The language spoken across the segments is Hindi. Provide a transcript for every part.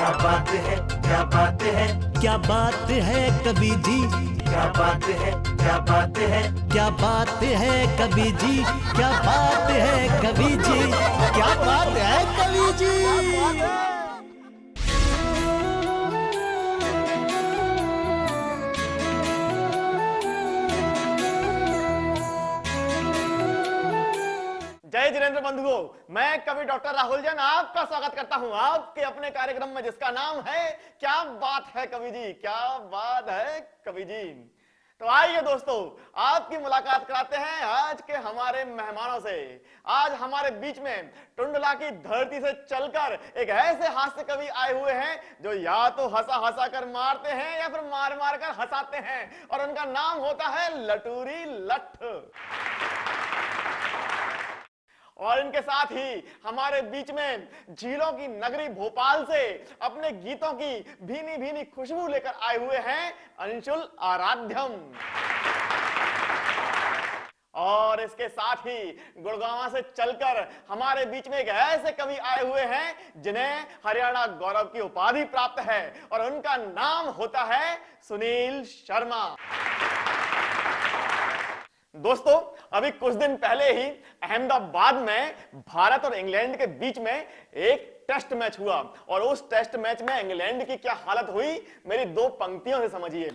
क्या बात है, क्या बात है, क्या बात है कवि जी, क्या बात है, क्या बात है, क्या बात है कवि जी, क्या बात है कवि जी, क्या बात है कवि जी। जय जिनेंद्र बंधुओं, मैं कवि डॉक्टर राहुल जैन आपका स्वागत करता हूं आपके अपने कार्यक्रम में जिसका नाम है क्या बात है कवि जी, क्या बात है कवि जी। तो आइए दोस्तों, आपकी मुलाकात कराते हैं आज के हमारे मेहमानों से। आज हमारे बीच में टुंडला की धरती से चलकर एक ऐसे हास्य कवि आए हुए हैं जो या तो हंसा हंसा कर मारते हैं या फिर मार मार कर हंसाते हैं, और उनका नाम होता है लटूरी लठ। और इनके साथ ही हमारे बीच में झीलों की नगरी भोपाल से अपने गीतों की भीनी भीनी खुशबू लेकर आए हुए हैं अंशुल आराध्यम। और इसके साथ ही गुड़गांव से चलकर हमारे बीच में एक ऐसे कवि आए हुए हैं जिन्हें हरियाणा गौरव की उपाधि प्राप्त है, और उनका नाम होता है सुनील शर्मा। दोस्तों, अभी कुछ दिन पहले ही अहमदाबाद में भारत और इंग्लैंड के बीच में एक टेस्ट मैच हुआ, और उस टेस्ट मैच में इंग्लैंड की क्या हालत हुई मेरी दो पंक्तियों से समझिए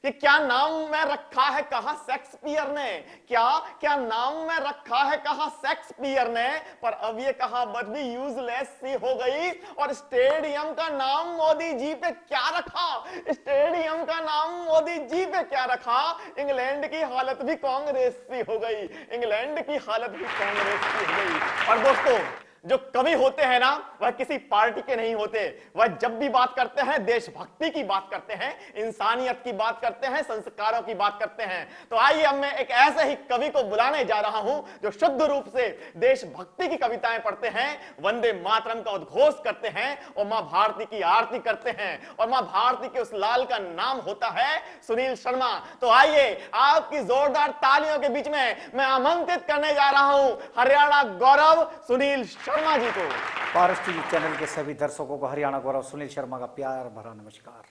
कि क्या नाम में रखा है कहा शेक्सपियर ने, क्या नाम में रखा है कहा शेक्सपियर ने, पर अब ये कहावत भी यूजलेस सी हो गई। और स्टेडियम का नाम मोदी जी पे क्या रखा, स्टेडियम का नाम मोदी जी पे क्या रखा। इंग्लैंड की हालत भी कांग्रेस सी हो गई, इंग्लैंड की हालत भी कांग्रेस सी हो गई। और दोस्तों, जो कवि होते हैं ना, वह किसी पार्टी के नहीं होते। वह जब भी बात करते हैं देशभक्ति की बात करते हैं, इंसानियत की बात करते हैं, संस्कारों की बात करते हैं। तो आइए अब मैं एक ऐसे ही कवि को बुलाने जा रहा हूं जो शुद्ध रूप से देशभक्ति की कविताएं पढ़ते हैं, वंदे मातरम का उद्घोष करते हैं और मां भारती की आरती करते हैं। और मां भारती के उस लाल का नाम होता है सुनील शर्मा। तो आइए आपकी जोरदार तालियों के बीच में मैं आमंत्रित करने जा रहा हूं हरियाणा गौरव सुनील शर्मा जी को। पारस टीवी चैनल के सभी दर्शकों को हरियाणा गौरव सुनील शर्मा का प्यार भरा नमस्कार।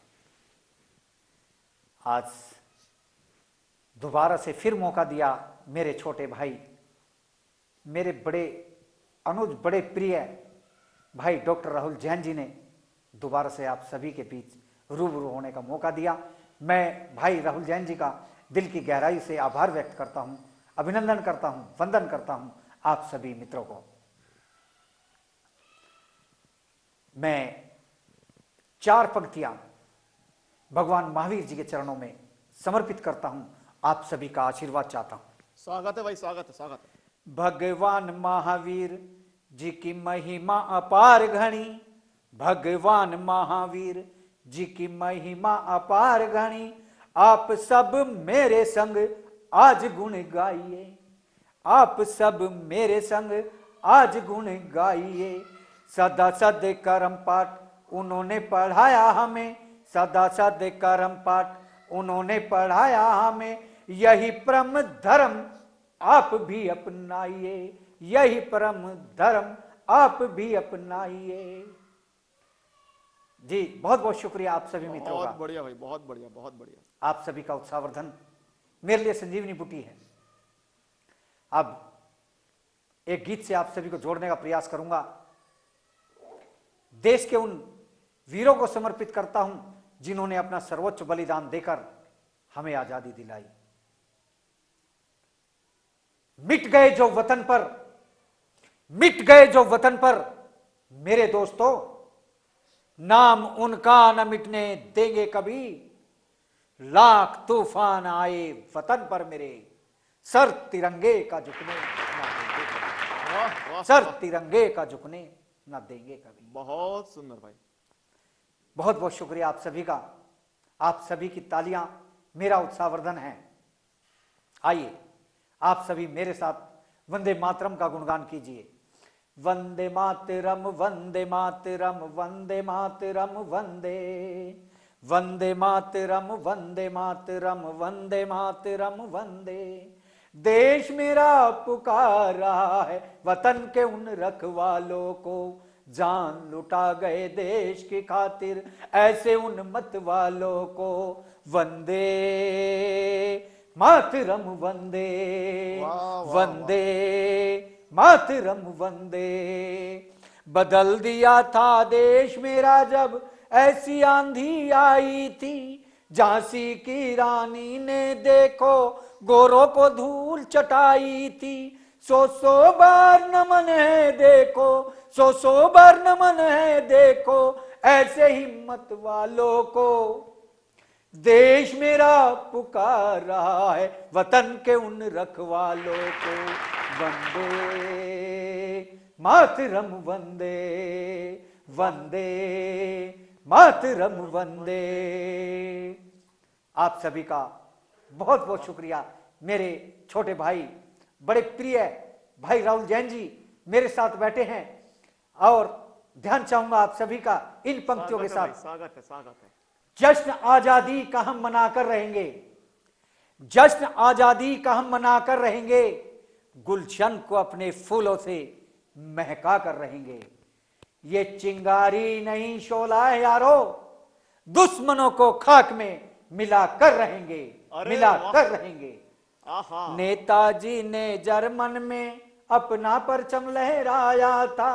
आज दोबारा से फिर मौका दिया मेरे छोटे भाई, मेरे बड़े अनुज, बड़े प्रिय भाई डॉक्टर राहुल जैन जी ने दोबारा से आप सभी के बीच रूबरू होने का मौका दिया। मैं भाई राहुल जैन जी का दिल की गहराई से आभार व्यक्त करता हूं, अभिनंदन करता हूं, वंदन करता हूं आप सभी मित्रों को। मैं 4 पंक्तियां भगवान महावीर जी के चरणों में समर्पित करता हूं, आप सभी का आशीर्वाद चाहता हूं। स्वागत है भाई, स्वागत है, स्वागत है। भगवान महावीर जी की महिमा अपार घनी, भगवान महावीर जी की महिमा अपार घनी, आप सब मेरे संग आज गुण गाइए, आप सब मेरे संग आज गुण गाइए। सदा सद करम पाठ उन्होंने पढ़ाया हमें, सदा सद करम पाठ उन्होंने पढ़ाया हमें, यही परम धर्म आप भी अपनाइए, यही परम धर्म आप भी अपनाइए। जी बहुत बहुत शुक्रिया आप सभी मित्रों का। बहुत बढ़िया भाई, बहुत बढ़िया, बहुत बढ़िया। आप सभी का उत्साहवर्धन मेरे लिए संजीवनी बूटी है। अब एक गीत से आप सभी को जोड़ने का प्रयास करूंगा। देश के उन वीरों को समर्पित करता हूं जिन्होंने अपना सर्वोच्च बलिदान देकर हमें आजादी दिलाई। मिट गए जो वतन पर, मिट गए जो वतन पर मेरे दोस्तों, नाम उनका न मिटने देंगे कभी। लाख तूफान आए वतन पर मेरे, सर तिरंगे का झुकने न देंगे कभी, सर तिरंगे का झुकने न देंगे कभी। बहुत सुंदर भाई, बहुत बहुत शुक्रिया आप सभी का। आप सभी की तालियां मेरा उत्साहवर्धन है। आइए आप सभी मेरे साथ वंदे मातरम का गुणगान कीजिए। वंदे मातरम वंदे मातरम वंदे मातरम वंदे, वंदे मातरम वंदे मातरम वंदे मातरम वंदे। देश मेरा पुकार रहा है वतन के उन रखवालों को, जान लुटा गए देश की खातिर, ऐसे उन्मत्त वालों को वंदे मातरम वंदे वंदे मातरम वंदे। बदल दिया था देश मेरा जब ऐसी आंधी आई थी, झांसी की रानी ने देखो गोरों को धूल चटाई थी। सौ बार नमन है देखो, सौ बार नमन है देखो, ऐसे हिम्मत वालों को देश मेरा पुकार रहा है, वतन के उन रखवालों को वंदे मातरम वंदे वंदे मातरम वंदे। आप सभी का बहुत बहुत शुक्रिया। मेरे छोटे भाई, बड़े प्रिय भाई राहुल जैन जी मेरे साथ बैठे हैं और ध्यान चाहूंगा आप सभी का इन पंक्तियों के साथ। स्वागत है, स्वागत है। जश्न आजादी का हम मनाकर रहेंगे, जश्न आजादी का हम मनाकर रहेंगे, गुलशन को अपने फूलों से महका कर रहेंगे। ये चिंगारी नहीं शोला है यारो, दुश्मनों को खाक में मिला कर रहेंगे, मिला कर रहेंगे। नेताजी ने जर्मन में अपना परचम लहराया था,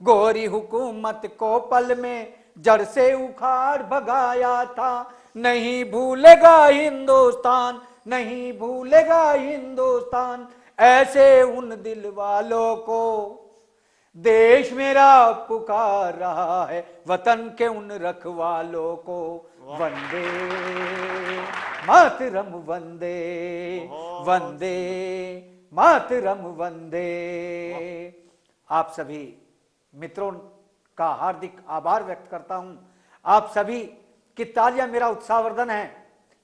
गोरी हुकूमत को पल में जड़ से उखाड़ भगाया था। नहीं भूलेगा हिंदुस्तान, नहीं भूलेगा हिंदुस्तान, ऐसे उन दिल वालों को देश मेरा पुकार रहा है, वतन के उन रखवालों को वंदे मातरम वंदे वंदे मातरम वंदे। आप सभी मित्रों का हार्दिक आभार व्यक्त करता हूं। आप सभी की तालियां मेरा उत्साहवर्धन है,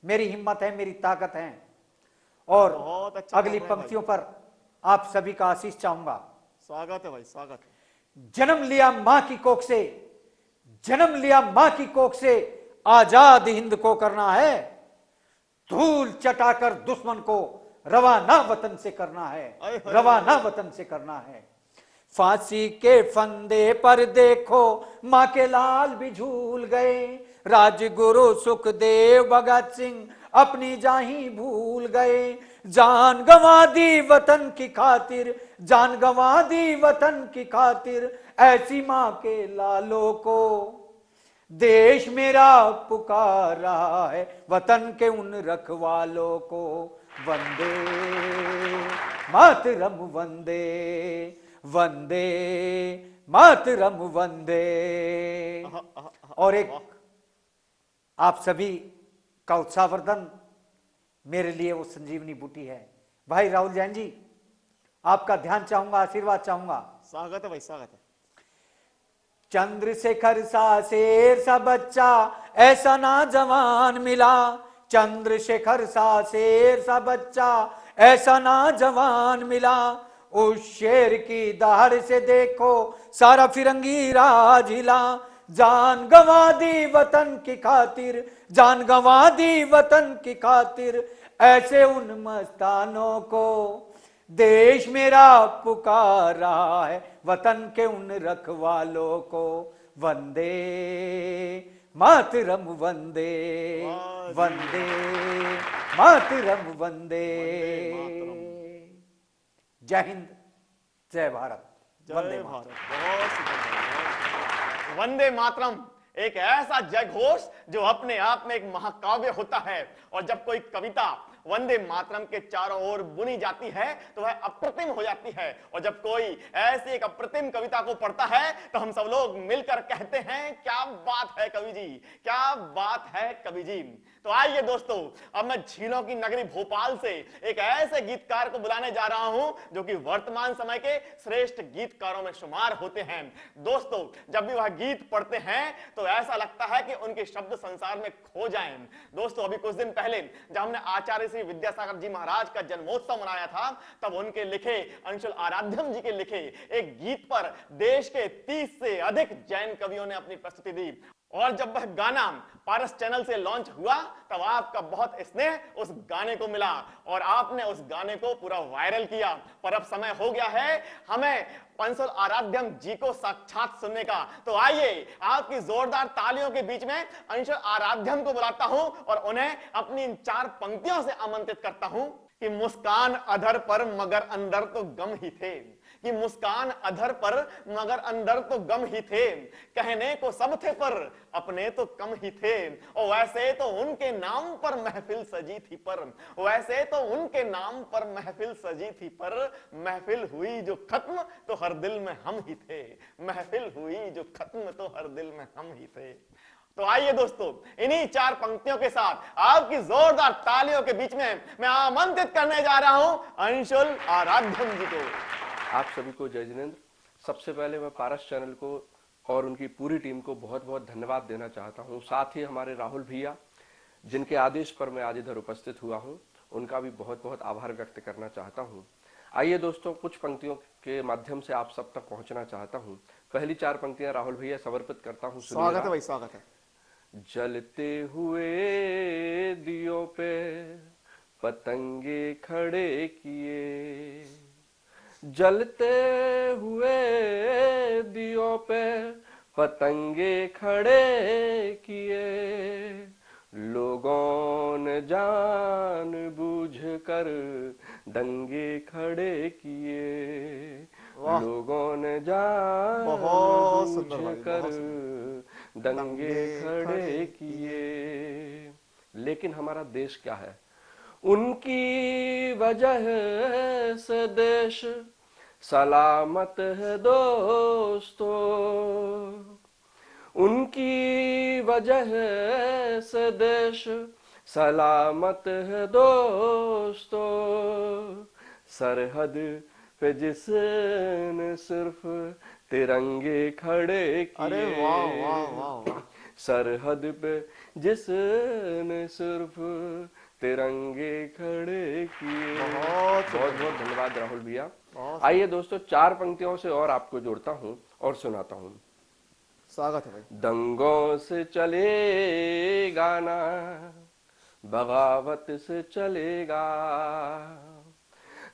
मेरी हिम्मत है, मेरी ताकत है। और अगली पंक्तियों पर आप सभी का आशीष चाहूंगा। स्वागत है भाई, स्वागत है। जन्म लिया मां की कोख से, जन्म लिया मां की कोख से, आजाद हिंद को करना है, धूल चटाकर दुश्मन को रवाना वतन से करना है, रवाना वतन से करना है। फांसी के फंदे पर देखो मां के लाल भी झूल गए, राजगुरु सुखदेव भगत सिंह अपनी जाही भूल गए। जान गंवा दी वतन की खातिर, जान गंवा दी वतन की खातिर, ऐसी मां के लालों को देश मेरा पुकार रहा है, वतन के उन रखवालों को वंदे मातरम वंदे वंदे मातरम वंदे। और एक आप सभी का उत्साहवर्धन मेरे लिए वो संजीवनी बूटी है। भाई राहुल जैन जी, आपका ध्यान चाहूंगा, आशीर्वाद चाहूंगा। स्वागत है भाई, स्वागत है। चंद्रशेखर सा शेर सा बच्चा ऐसा ना जवान मिला, चंद्रशेखर सा शेर सा बच्चा ऐसा ना जवान मिला। उस शेर की दहाड़ से देखो सारा फिरंगी राज हिला। जान गंवा दी वतन की खातिर, जान गंवा दी वतन की खातिर, ऐसे उन मस्तानों को देश मेरा पुकार रहा है, वतन के उन रखवालों को वंदे मातरम वंदे वंदे मातरम वंदे। जय हिंद, जय भारत, वंदे मातरम। बहुत सुंदर। वंदे मातरम एक ऐसा जय घोष जो अपने आप में एक महाकाव्य होता है। और जब कोई कविता वंदे मातरम के चारों ओर बुनी जाती है तो वह अप्रतिम हो जाती है। और जब कोई ऐसी एक अप्रतिम कविता को पढ़ता है तो हम सब लोग मिलकर कहते हैं, क्या बात है कवि जी, क्या बात है कवि जी। तो आइए दोस्तों, अब मैं झीलों की नगरी भोपाल से एक ऐसे गीतकार को बुलाने जा रहा हूं जो कि वर्तमान समय के श्रेष्ठ गीतकारों में शुमार होते हैं। दोस्तों, जब भी वह गीत पढ़ते हैं तो ऐसा लगता है कि उनके शब्द संसार में खो जाएं। दोस्तों, अभी कुछ दिन पहले जब हमने आचार्य श्री विद्यासागर जी महाराज का जन्मोत्सव मनाया था, तब उनके लिखे, अंशुल आराध्यम जी के लिखे एक गीत पर देश के 30 से अधिक जैन कवियों ने अपनी प्रस्तुति दी। और जब वह गाना पारस चैनल से लॉन्च हुआ तब आपका बहुत स्नेह उस गाने को मिला और आपने उस गाने को पूरा वायरल किया। पर अब समय हो गया है हमें पंसुल आराध्यम जी को साक्षात सुनने का। तो आइए आपकी जोरदार तालियों के बीच में अंशुल आराध्यम को बुलाता हूं और उन्हें अपनी इन 4 पंक्तियों से आमंत्रित करता हूं कि मुस्कान अधर पर मगर अंदर तो गम ही थे, कि मुस्कान अधर पर मगर अंदर तो गम ही थे, कहने को सब थे पर अपने तो कम ही थे। और वैसे तो उनके नाम पर महफिल सजी थी पर, वैसे तो उनके नाम पर महफिल सजी थी पर, महफिल हुई जो खत्म तो हर दिल में हम ही थे, महफिल हुई जो खत्म तो हर दिल में हम ही थे। तो आइए दोस्तों, इन्हीं 4 पंक्तियों के साथ आपकी जोरदार तालियों के बीच में मैं आमंत्रित करने जा रहा हूं अंशुल आराध्यम जी को। आप सभी को जय जिनेंद्र। सबसे पहले मैं पारस चैनल को और उनकी पूरी टीम को बहुत बहुत धन्यवाद देना चाहता हूं। साथ ही हमारे राहुल भैया जिनके आदेश पर मैं आज इधर उपस्थित हुआ हूं, उनका भी बहुत बहुत आभार व्यक्त करना चाहता हूं। आइए दोस्तों, कुछ पंक्तियों के माध्यम से आप सब तक पहुंचना चाहता हूं। पहली 4 पंक्तियां राहुल भैया समर्पित करता हूं। स्वागत है भाई, स्वागत है। जलते हुए दियों पे पतंगे खड़े किए, जलते हुए दियों पे पतंगे खड़े किए, लोगों ने जान बूझ कर दंगे खड़े किए, लोगों ने जान बूझ कर दंगे खड़े किए। लेकिन हमारा देश क्या है? उनकी वजह से देश सलामत है दोस्तों, उनकी वजह से देश सलामत है दोस्तों, सरहद पे जिसने सिर्फ तिरंगे खड़े किए, अरे वाह वाह वाह, सरहद पे जिसने सिर्फ तिरंगे खड़े किए। बहुत बहुत धन्यवाद राहुल भैया। आइए दोस्तों, 4 पंक्तियों से और आपको जोड़ता हूँ और सुनाता हूँ। स्वागत है भाई। दंगों से चलेगा ना, बगावत से चलेगा,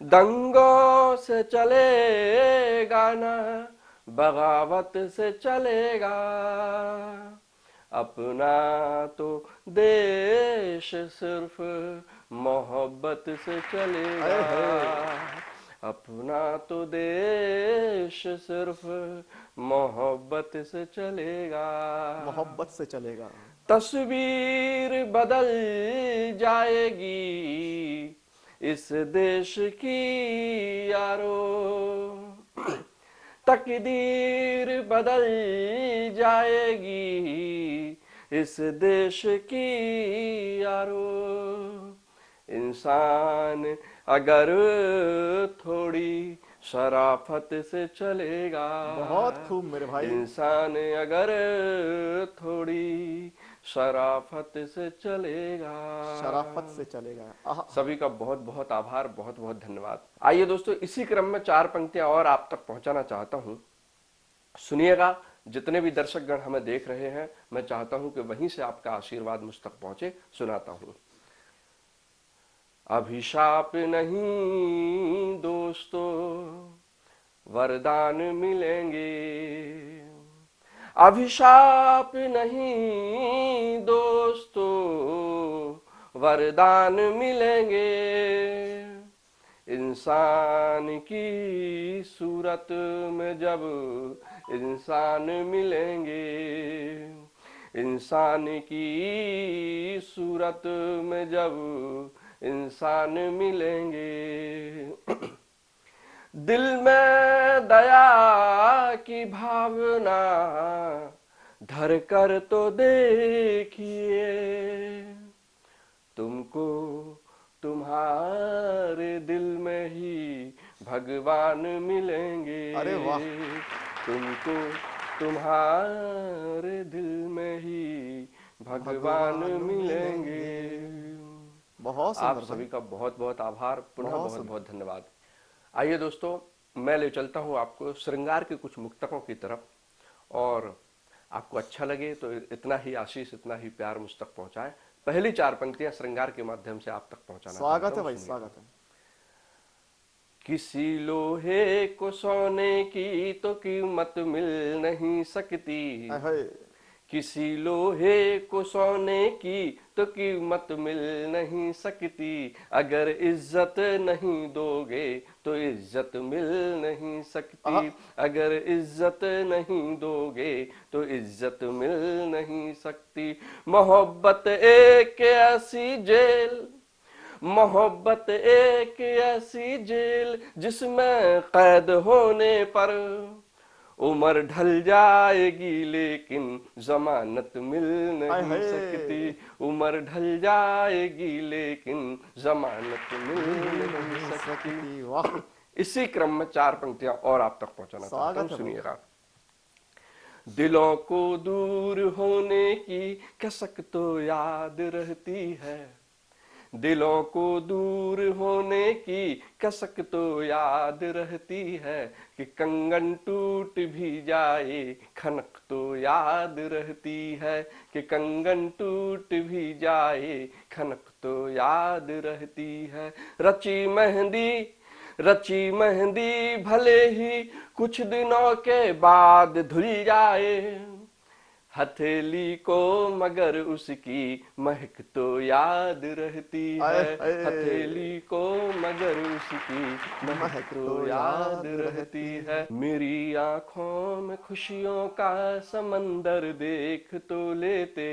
दंगों से चलेगा ना, बगावत से चलेगा, अपना तो देश सिर्फ मोहब्बत से चलेगा, अपना तो देश सिर्फ मोहब्बत से चलेगा, मोहब्बत से चलेगा। तस्वीर बदल जाएगी इस देश की यारो, तकदीर बदल जाएगी इस देश की यारो, इंसान अगर थोड़ी शराफत से चलेगा, बहुत खूब मेरे भाई, इंसान अगर थोड़ी शराफत से चलेगा, शराफत से चलेगा। सभी का बहुत बहुत आभार, बहुत बहुत धन्यवाद। आइए दोस्तों, इसी क्रम में 4 पंक्तियां और आप तक पहुंचाना चाहता हूं, सुनिएगा। जितने भी दर्शकगण हमें देख रहे हैं, मैं चाहता हूं कि वहीं से आपका आशीर्वाद मुझ तक पहुंचे। सुनाता हूं। अभिशाप नहीं दोस्तों, वरदान मिलेंगे, अभिशाप नहीं दोस्तों, वरदान मिलेंगे, इंसान की सूरत में जब इंसान मिलेंगे, इंसान की सूरत में जब इंसान मिलेंगे, दिल में दया की भावना धर कर तो देखिए, तुमको तुम्हारे दिल में ही भगवान मिलेंगे, अरे वाह, तुमको तुम्हारे दिल में ही भगवान मिलेंगे। बहुत आप सभी का बहुत बहुत आभार, पुनः बहुत बहुत धन्यवाद। आइए दोस्तों, मैं ले चलता हूं आपको श्रृंगार के कुछ मुक्तकों की तरफ, और आपको अच्छा लगे तो इतना ही आशीष, इतना ही प्यार मुझ तक पहुंचाएं। पहली 4 पंक्तियां श्रृंगार के माध्यम से आप तक पहुंचाना स्वागत चाहता है हूं, भाई, सुनिए। स्वागत है। किसी लोहे को सोने की तो कीमत मिल नहीं सकती, हाय, किसी लोहे को सोने की तो कीमत मिल नहीं सकती, अगर इज्जत नहीं दोगे तो इज्जत मिल नहीं सकती, अगर इज्जत नहीं दोगे तो इज्जत मिल नहीं सकती। मोहब्बत एक ऐसी जेल, मोहब्बत एक ऐसी जेल जिसमें कैद होने पर उम्र ढल जाएगी लेकिन जमानत मिल नहीं सकती, उम्र ढल जाएगी लेकिन जमानत मिल नहीं सकती। वाह, इसी क्रम में 4 पंक्तियां और आप तक पहुंचाना चाहता हूं, सुनिएगा। दिलों को दूर होने की कसक तो याद रहती है, दिलों को दूर होने की कसक तो याद रहती है, कि कंगन टूट भी जाए खनक तो याद रहती है, कि कंगन टूट भी जाए खनक तो याद रहती है। रची मेहंदी भले ही कुछ दिनों के बाद धुल जाए, हथेली को मगर उसकी महक तो याद रहती है, हथेली को मगर उसकी महक तो याद रहती है। मेरी आंखों में खुशियों का समंदर देख तो लेते।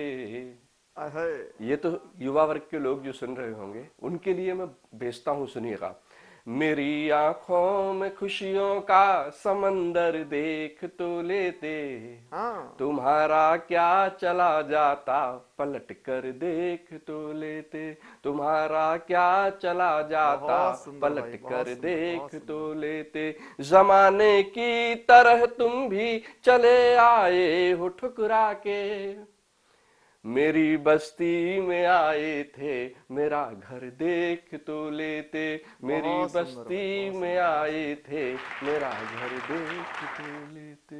ये तो युवा वर्ग के लोग जो सुन रहे होंगे उनके लिए मैं भेजता हूं, सुनिएगा। मेरी आंखों में खुशियों का समंदर देख तो लेते, तुम्हारा क्या चला जाता पलट कर देख तो लेते, तुम्हारा क्या चला जाता पलट कर देख तो लेते। जमाने की तरह तुम भी चले आए हो ठुकरा के, मेरी बस्ती में आए थे मेरा घर देख तो लेते, मेरी बस्ती में आए थे मेरा घर देख तो लेते।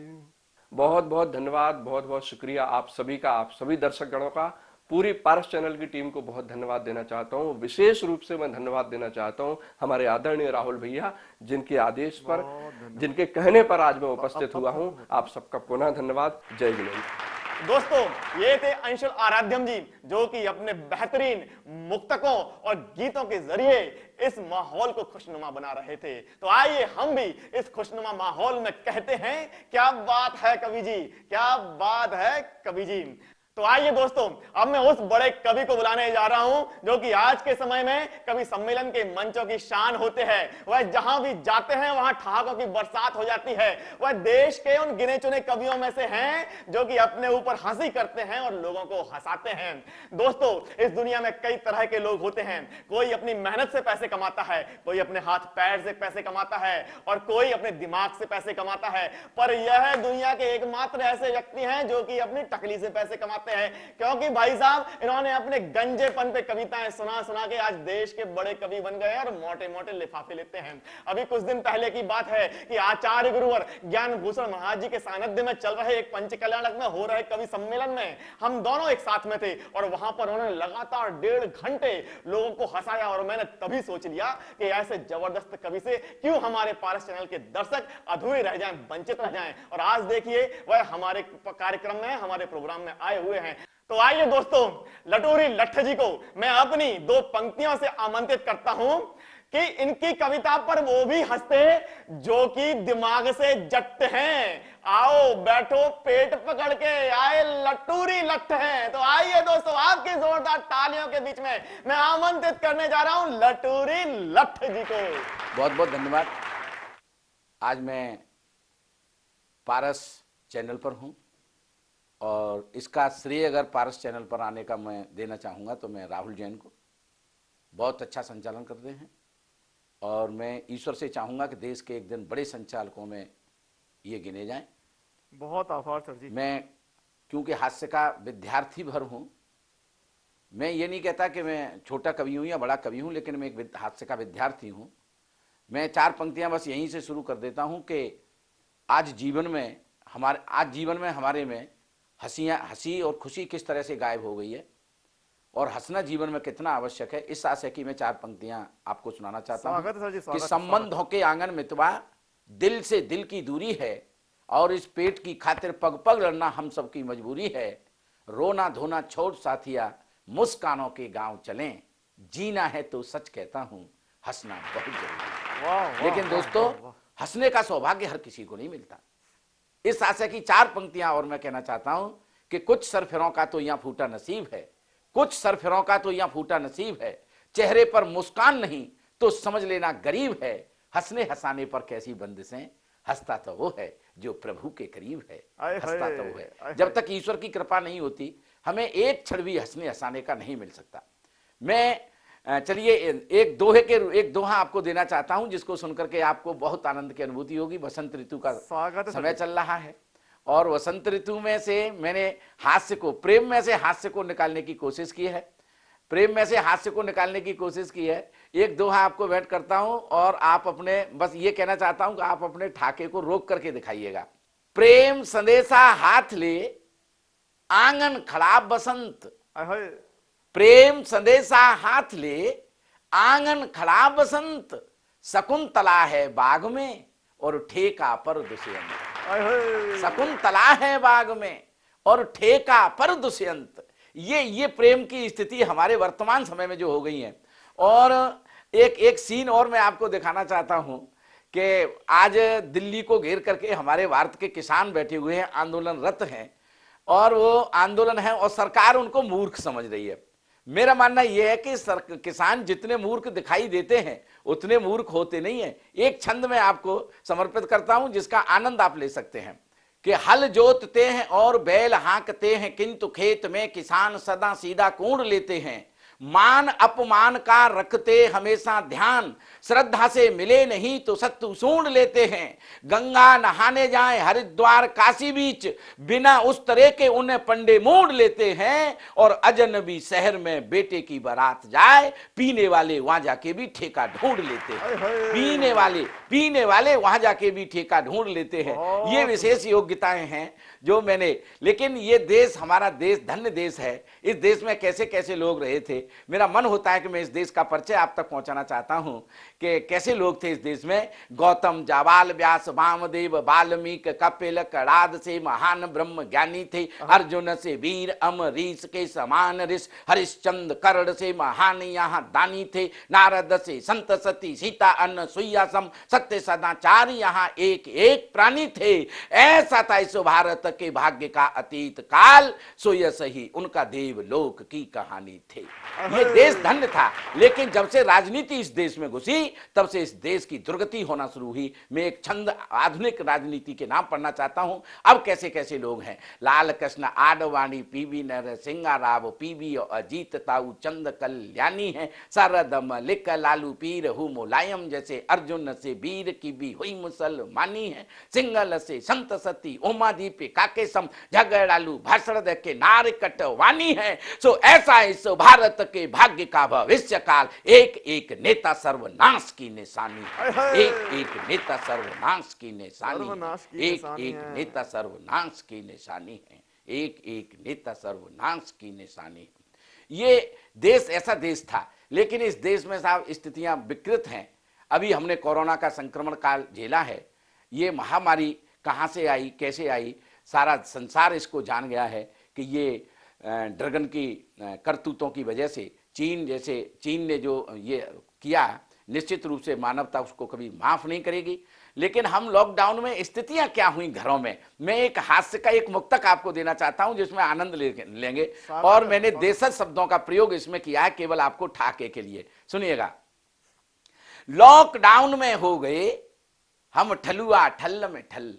बहुत बहुत धन्यवाद, बहुत बहुत शुक्रिया आप सभी का, आप सभी दर्शक गणों का। पूरी पारस चैनल की टीम को बहुत धन्यवाद देना चाहता हूं। विशेष रूप से मैं धन्यवाद देना चाहता हूं हमारे आदरणीय राहुल भैया, जिनके आदेश पर, जिनके कहने पर आज मैं उपस्थित हुआ हूं। आप सबका पुनः धन्यवाद। जय जिनेंद्र। दोस्तों, ये थे अंशुल आराध्यम जी, जो कि अपने बेहतरीन मुक्तकों और गीतों के जरिए इस माहौल को खुशनुमा बना रहे थे। तो आइए हम भी इस खुशनुमा माहौल में कहते हैं, क्या बात है कवि जी, क्या बात है कवि जी। तो आइए दोस्तों, अब मैं उस बड़े कवि को बुलाने जा रहा हूं जो कि आज के समय में कवि सम्मेलन के मंचों की शान होते हैं। वह जहां भी जाते हैं वहां ठहाकों की बरसात हो जाती है। वह देश के उन गिने चुने कवियों में से हैं जो कि अपने ऊपर हंसी करते हैं और लोगों को हंसाते हैं। दोस्तों, इस दुनिया में कई तरह के लोग होते हैं। कोई अपनी मेहनत से पैसे कमाता है, कोई अपने हाथ पैर से पैसे कमाता है और कोई अपने दिमाग से पैसे कमाता है। पर यह दुनिया के एकमात्र ऐसे व्यक्ति हैं जो कि अपनी टकली से पैसे कमाते हैं, क्योंकि भाई साहब इन्होंने अपने गंजेपन पे कविताएं सुना सुना के आज देश के बड़े कवि बन गए और मोटे मोटे लिफाफे लेते हैं। अभी कुछ दिन पहले की बात है कि आचार्य गुरुवर ज्ञान भूषण महाराज जी के सानिध्य में चल रहे एक पंच कल्याणक में हो रहे कवि सम्मेलन में हम दोनों एक साथ में थे और वहां पर उन्होंने लगातार 1.5 घंटे लोगों को हंसाया। और मैंने तभी सोच लिया कि ऐसे जबरदस्त कवि से क्यों हमारे पारस चैनल के दर्शक अधूरे रह जाएं, वंचित रह जाएं। और आज देखिए वह हमारे कार्यक्रम में, हमारे प्रोग्राम में आए हुए हैं। तो आइए दोस्तों, लटोरी लट्ठ जी को मैं अपनी 2 पंक्तियों से आमंत्रित करता हूं कि इनकी कविता पर वो भी हंसते जो कि दिमाग से जट हैं। आओ बैठो पेट पकड़ के, आए लटूरी लट्ठ हैं। तो आइए दोस्तों, आपकी जोरदार तालियों के बीच में मैं आमंत्रित करने जा रहा हूं लटूरी लट्ठ जी को। बहुत बहुत धन्यवाद। आज मैं पारस चैनल पर हूं और इसका श्रेय अगर पारस चैनल पर आने का मैं देना चाहूँगा तो मैं राहुल जैन को। बहुत अच्छा संचालन करते हैं और मैं ईश्वर से चाहूँगा कि देश के एक दिन बड़े संचालकों में ये गिने जाएं। बहुत आभार सर जी। मैं क्योंकि हास्य का विद्यार्थी भर हूँ, मैं ये नहीं कहता कि मैं छोटा कवि हूँ या बड़ा कवि हूँ, लेकिन मैं एक हास्य का विद्यार्थी हूँ। मैं 4 पंक्तियाँ बस यहीं से शुरू कर देता हूँ कि आज जीवन में हमारे में हंसी और खुशी किस तरह से गायब हो गई है और हंसना जीवन में कितना आवश्यक है, इस आशय की मैं 4 पंक्तियां आपको सुनाना चाहता हूं। स्वागत है सर जी, कि स्वागत है, संबंधों के आंगन मितवा दिल से दिल की दूरी है और इस पेट की खातिर पग पग लड़ना हम सबकी मजबूरी है। रोना धोना छोड़ साथिया मुस्कानों के गांव चलें, जीना है तो सच कहता हूं हंसना बहुत जरूरी है। वाह, वाह, लेकिन वाह, दोस्तों वाह, वाह। हंसने का सौभाग्य हर किसी को नहीं मिलता। इस आशय की 4 पंक्तियां और मैं कहना चाहता हूं कि कुछ सरफिरों का तो यहां फूटा नसीब है, कुछ सरफिरों का तो यहां फूटा नसीब है। चेहरे पर मुस्कान नहीं तो समझ लेना गरीब है। हंसने हंसाने पर कैसी बंदिशें, हंसता तो वो है जो प्रभु के करीब है, आए हंसता हाय, तो वो है। आए जब तक ईश्वर की कृपा नहीं होती हमें एक क्षण भी हंसने हंसाने का नहीं मिल सकता। मैं चलिए एक दोहा आपको देना चाहता हूं जिसको सुनकर के आपको बहुत आनंद की अनुभूति होगी। बसंत ऋतु का स्वागत है सर समय जी। चल रहा है और वसंत ऋतु में से मैंने हास्य को, प्रेम में से हास्य को निकालने की कोशिश की है, प्रेम में से हास्य को निकालने की कोशिश की है। एक दोहा आपको भेंट करता हूं और आप अपने, बस ये कहना चाहता हूं कि आप अपने ठाके को रोक करके दिखाइएगा। प्रेम संदेशा हाथ ले आंगन खड़ा बसंत, आए हाय, प्रेम संदेशा हाथ ले आंगन खड़ा बसंत, शकुंतला है बाग में और ठेका पर दुष्यंत। आए हाय। शकुंतला है बाग में और ठेका पर दुष्यंत। ये प्रेम की स्थिति हमारे वर्तमान समय में जो हो गई है। और एक सीन और मैं आपको दिखाना चाहता हूं कि आज दिल्ली को घेर करके हमारे भारत के किसान बैठे हुए हैं, आंदोलनरत हैं और वो आंदोलन है और सरकार उनको मूर्ख समझ रही है। मेरा मानना यह है कि किसान जितने मूर्ख दिखाई देते हैं उतने मूर्ख होते नहीं है। एक छंद में आपको समर्पित करता हूं जिसका आनंद आप ले सकते हैं कि हल जोतते हैं और बैल हाँकते हैं किंतु खेत में किसान सदा सीधा कोड़ लेते हैं। मान अपमान का रखते हमेशा ध्यान, श्रद्धा से मिले नहीं तो सत्तू सूंढ लेते हैं। गंगा नहाने जाएं हरिद्वार काशी बीच, बिना उस तरह के उन्हें पंडे मोड़ लेते हैं। और अजनबी शहर में बेटे की बारात जाए, पीने वाले वहां जाके भी ठेका ढूंढ लेते हैं। पीने वाले वहां जाके भी ठेका ढूंढ लेते हैं। ये विशेष योग्यताएं हैं जो मैंने, लेकिन ये देश हमारा देश धन्य देश है। इस देश में कैसे कैसे लोग रहे थे, मेरा मन होता है कि मैं इस देश का परिचय आप तक पहुंचाना चाहता हूं कि कैसे लोग थे इस देश में। गौतम, जाबाल, व्यास, वामदेव, वाल्मीकि, कपिल, कणाद से महान ब्रह्म ज्ञानी थे। अर्जुन से वीर अमरीश के समान ऋष, हरिश्चंद्र कर्ण से महान यहाँ दानी थे। नारद से संत सती सीता अनसुईया सम, सत्य सदाचार यहाँ एक एक प्राणी थे। ऐसा था इस भारत के भाग्य का अतीत काल, सो यह सही उनका देवलोक की कहानी थी। ये देश धन्य था, लेकिन जब से राजनीति इस देश में घुसी तब से इस देश की दुर्गति होना शुरू हुई। मैं एक छंद आधुनिक राजनीति के नाम पढ़ना चाहता हूं। अब कैसे कैसे लोग हैं। लाल कृष्ण आडवाणी, पीवी नरसिंह राव, पीवी अजीत ताऊ, चंद कल्याणी है। शरद मलिक लालू पीर हु मुलायम, जैसे अर्जुन से वीर की भी हुई मुसलमानी है। सिंगल से संत सती उमा दीपिका के सम, झगड़ालू भाषण दे के नार कटवानी है। सो ऐसा इस भारत के भाग्य का भविष्य काल, एक एक नेता सर्वनाश की निशानी है। एक एक नेता सर्वनाश की निशानी है। एक एक नेता सर्वनाश की निशानी है। एक एक नेता सर्वनाश की निशानी है। ये देश ऐसा देश था, लेकिन इस देश में साहब स्थितियां विकृत हैं। अभी हमने कोरोना का संक्रमण काल झेला है। ये महामारी कहां से आई, कैसे आई, सारा संसार इसको जान गया है कि ये ड्रैगन की करतूतों की वजह से चीन ने जो ये किया, निश्चित रूप से मानवता उसको कभी माफ नहीं करेगी। लेकिन हम लॉकडाउन में स्थितियां क्या हुई घरों में, मैं एक हास्य का एक मुक्तक आपको देना चाहता हूं जिसमें आनंद लेंगे। और मैंने देशज शब्दों का प्रयोग इसमें किया है केवल आपको ठाके के लिए। सुनिएगा। लॉकडाउन में हो गए हम ठलुआ ठल्ल में ठल,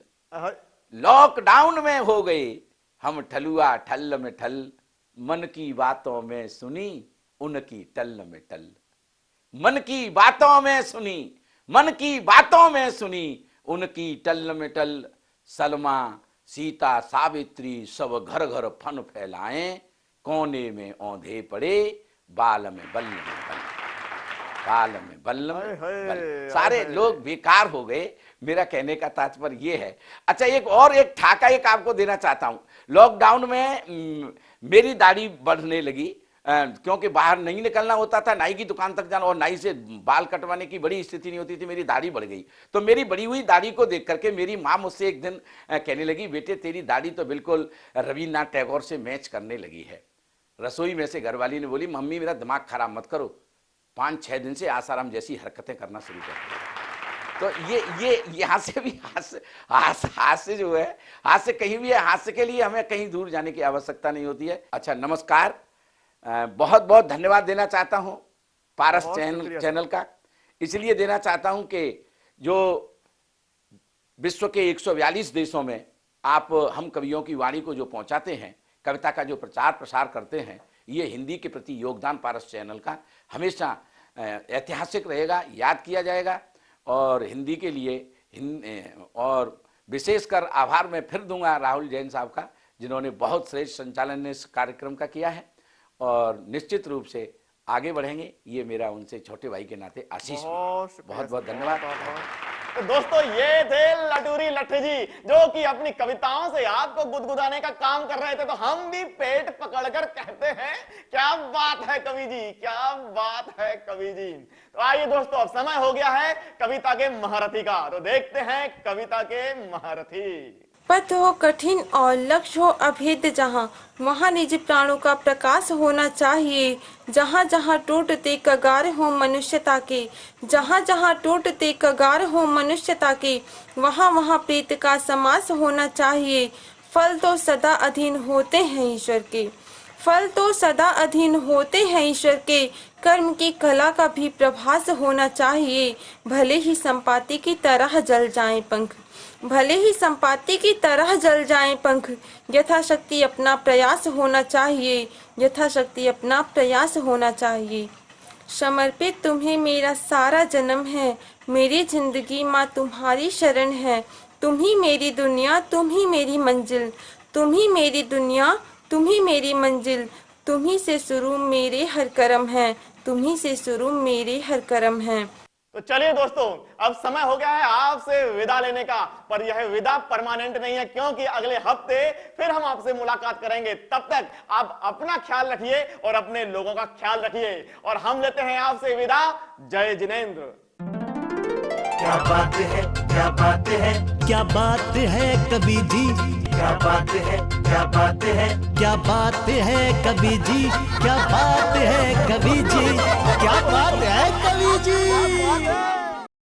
लॉकडाउन में हो गए हम ठलुआ ठल्ल में ठल, मन की बातों में सुनी उनकी टल में टल। मन की बातों में सुनी, मन की बातों में सुनी उनकी टल में टल। सलमा सीता सावित्री सब घर घर फन फैलाएं, कोने में औंधे पड़े बाल में बल्ल में बल्ल, बाल में बल्ल में बल्ल। सारे लोग बेकार हो गए। मेरा कहने का तात्पर्य ये है। अच्छा, एक ठाका एक आपको देना चाहता हूं। लॉकडाउन में मेरी दाढ़ी बढ़ने लगी, क्योंकि बाहर नहीं निकलना होता था, नाई की दुकान तक जाना और नाई से बाल कटवाने की बड़ी स्थिति नहीं होती थी, मेरी दाढ़ी बढ़ गई। तो मेरी बढ़ी हुई दाढ़ी को देख करके मेरी माँ मुझसे एक दिन कहने लगी, बेटे तेरी दाढ़ी तो बिल्कुल रविन्द्रनाथ टैगोर से मैच करने लगी है। रसोई में से घरवाली ने बोली, मम्मी मेरा दिमाग खराब मत करो, 5-6 दिन से आसाराम जैसी हरकतें करना शुरू कर। तो ये यहाँ से भी हास्य जो है, हास्य कहीं भी है, हास्य के लिए हमें कहीं दूर जाने की आवश्यकता नहीं होती है। अच्छा, नमस्कार, बहुत बहुत धन्यवाद देना चाहता हूं पारस चैनल का। इसलिए देना चाहता हूं कि जो विश्व के 142 देशों में आप हम कवियों की वाणी को जो पहुंचाते हैं, कविता का जो प्रचार प्रसार करते हैं, ये हिंदी के प्रति योगदान पारस चैनल का हमेशा ऐतिहासिक रहेगा, याद किया जाएगा। और हिंदी के लिए और विशेषकर आभार मैं फिर दूंगा राहुल जैन साहब का, जिन्होंने बहुत श्रेष्ठ संचालन इस कार्यक्रम का किया है और निश्चित रूप से आगे बढ़ेंगे, ये मेरा उनसे छोटे भाई के नाते आशीष। बहुत बहुत धन्यवाद। तो दोस्तों, ये थे लटूरी लट्ठ जी, जो कि अपनी कविताओं से आपको गुदगुदाने का काम कर रहे थे। तो हम भी पेट पकड़कर कहते हैं, क्या बात है कवि जी, क्या बात है कवि जी। तो आइए दोस्तों, अब समय हो गया है कविता के महारथी का। तो देखते हैं कविता के महारथी। पथ हो कठिन और लक्ष्य हो अभेद जहाँ, वहाँ निज प्राणों का प्रकाश होना चाहिए। जहाँ जहाँ टूटते कगार हो मनुष्यता के, जहाँ जहाँ टूटते कगार हो मनुष्यता के, वहाँ वहाँ प्रीत का समास होना चाहिए। फल तो सदा अधीन होते हैं ईश्वर के, फल तो सदा अधीन होते हैं ईश्वर के। कर्म की कला का भी प्रभास होना चाहिए। भले ही संपाति की तरह जल जाएं पंख, भले ही संपाति की तरह जल जाएं पंख, यथाशक्ति अपना प्रयास होना चाहिए, यथाशक्ति अपना प्रयास होना चाहिए। समर्पित तुम्हें मेरा सारा जन्म है, मेरी जिंदगी माँ तुम्हारी शरण है। तुम ही मेरी दुनिया, तुम ही मेरी मंजिल, तुम ही मेरी दुनिया, तुम ही मेरी मंजिल। तुम ही से शुरू मेरे हर कर्म है, तुम ही से शुरू मेरे हर कर्म है। तो चलिए दोस्तों, अब समय हो गया है आपसे विदा लेने का। पर यह विदा परमानेंट नहीं है, क्योंकि अगले हफ्ते फिर हम आपसे मुलाकात करेंगे। तब तक आप अपना ख्याल रखिए और अपने लोगों का ख्याल रखिए। और हम लेते हैं आपसे विदा। जय जिनेंद्र। क्या बात है, क्या बात है, क्या बात है कवि जी, क्या बात है, क्या बात है, क्या बात है कवि जी, क्या बात है कवि जी, क्या बात है कवि जी।